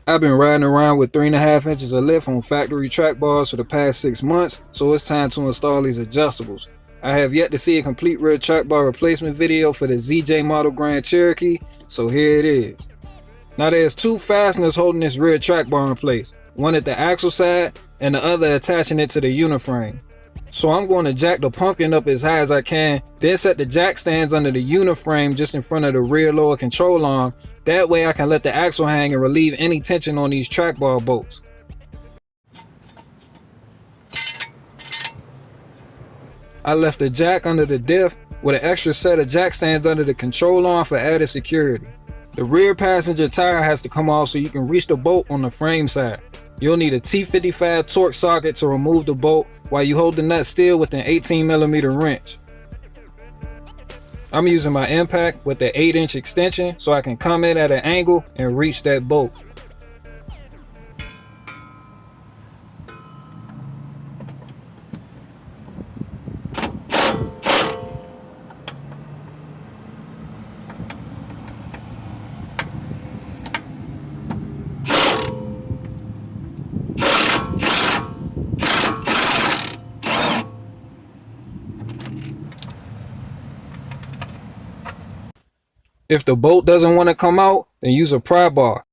I've been riding around with 3.5 inches of lift on factory track bars for the past 6 months, so it's time to install these adjustables. I have yet to see a complete rear track bar replacement video for the ZJ model Grand Cherokee, so here it is. Now there's two fasteners holding this rear track bar in place, one at the axle side and the other attaching it to the uniframe. So I'm going to jack the pumpkin up as high as I can, then set the jack stands under the uniframe just in front of the rear lower control arm. That way I can let the axle hang and relieve any tension on these track bar bolts. I left the jack under the diff with an extra set of jack stands under the control arm for added security. The rear passenger tire has to come off so you can reach the bolt on the frame side. You'll need a T55 torque socket to remove the bolt while you hold the nut still with an 18mm wrench. I'm using my impact with the 8-inch extension so I can come in at an angle and reach that bolt. If the bolt doesn't want to come out, then use a pry bar.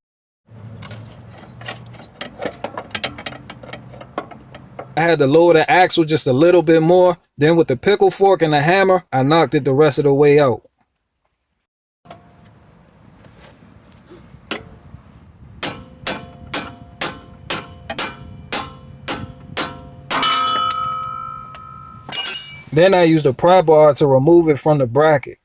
I had to lower the axle just a little bit more, then with the pickle fork and the hammer, I knocked it the rest of the way out. Then I used a pry bar to remove it from the bracket.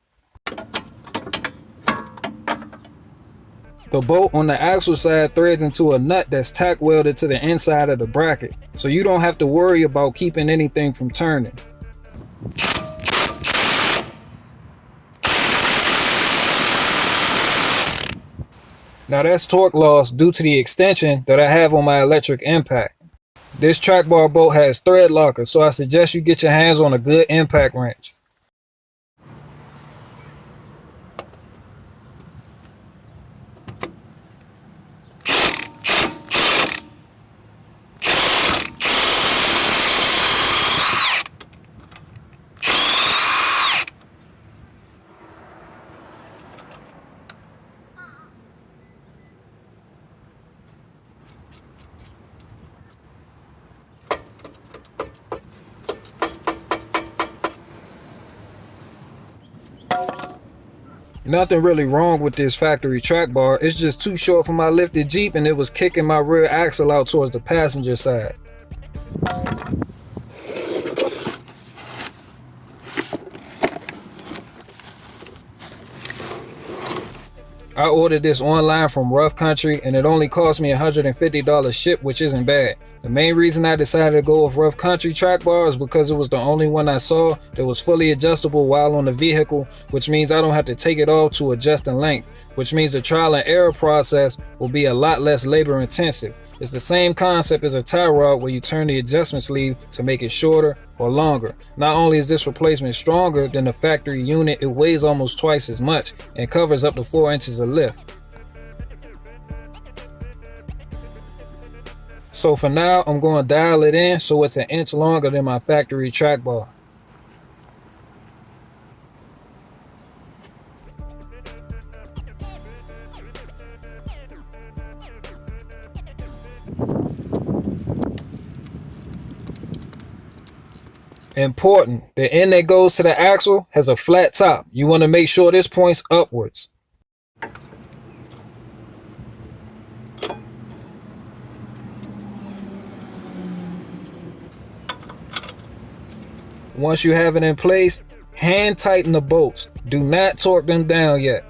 The bolt on the axle side threads into a nut that's tack welded to the inside of the bracket, so you don't have to worry about keeping anything from turning. Now that's torque loss due to the extension that I have on my electric impact. This track bar bolt has thread lockers, so I suggest you get your hands on a good impact wrench. Nothing really wrong with this factory track bar, it's just too short for my lifted Jeep and it was kicking my rear axle out towards the passenger side. I ordered this online from Rough Country and it only cost me $150 ship, which isn't bad. The main reason I decided to go with Rough Country track bar is because it was the only one I saw that was fully adjustable while on the vehicle, which means I don't have to take it off to adjust in length, which means the trial and error process will be a lot less labor intensive. It's the same concept as a tie rod where you turn the adjustment sleeve to make it shorter or longer. Not only is this replacement stronger than the factory unit, it weighs almost twice as much and covers up to 4 inches of lift. So for now, I'm going to dial it in so it's 1 inch longer than my factory track bar. Important, the end that goes to the axle has a flat top. You want to make sure this points upwards. Once you have it in place, hand tighten the bolts. Do not torque them down yet.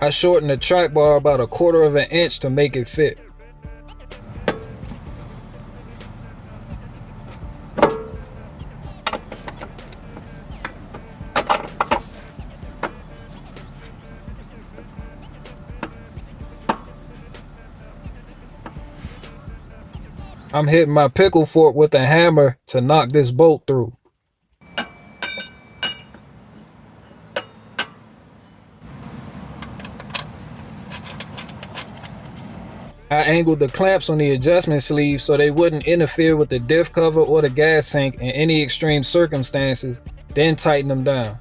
I shortened the track bar about 1/4 inch to make it fit. I'm hitting my pickle fork with a hammer to knock this bolt through. I angled the clamps on the adjustment sleeve so they wouldn't interfere with the diff cover or the gas tank in any extreme circumstances, then tighten them down.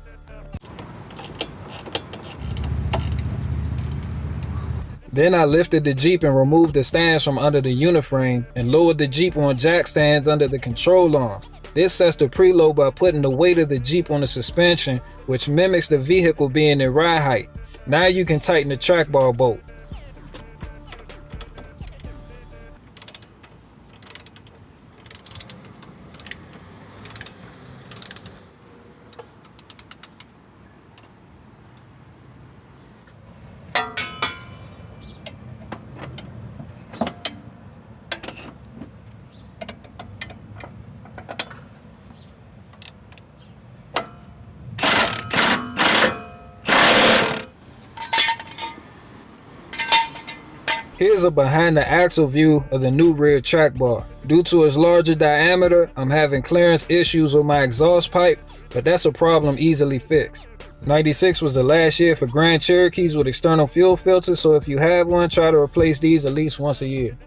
Then I lifted the Jeep and removed the stands from under the uniframe and lowered the Jeep on jack stands under the control arms. This sets the preload by putting the weight of the Jeep on the suspension, which mimics the vehicle being in ride height. Now you can tighten the track bar bolt. Here's a behind the axle view of the new rear track bar. Due to its larger diameter, I'm having clearance issues with my exhaust pipe, but that's a problem easily fixed. 96 was the last year for Grand Cherokees with external fuel filters, so if you have one, try to replace these at least once a year.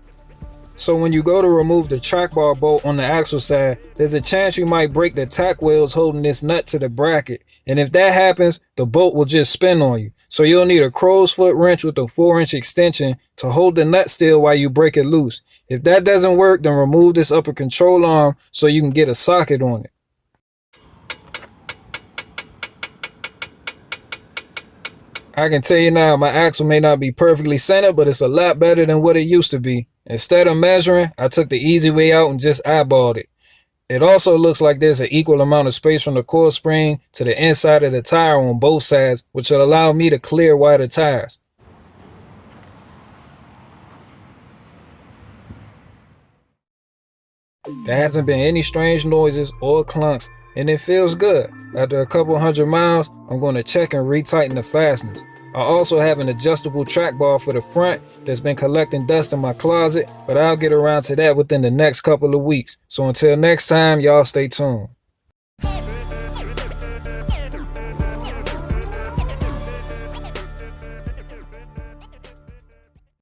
So when you go to remove the track bar bolt on the axle side, there's a chance you might break the tack wheels holding this nut to the bracket, and if that happens, the bolt will just spin on you. So you'll need a crow's foot wrench with a 4-inch extension to hold the nut still while you break it loose. If that doesn't work, then remove this upper control arm so you can get a socket on it. I can tell you now, my axle may not be perfectly centered, but it's a lot better than what it used to be. Instead of measuring, I took the easy way out and just eyeballed it. It also looks like there's an equal amount of space from the coil spring to the inside of the tire on both sides, which will allow me to clear wider tires. There hasn't been any strange noises or clunks, and it feels good. After a couple hundred miles, I'm going to check and retighten the fasteners. I also have an adjustable track bar for the front that's been collecting dust in my closet, but I'll get around to that within the next couple of weeks. So until next time, y'all stay tuned.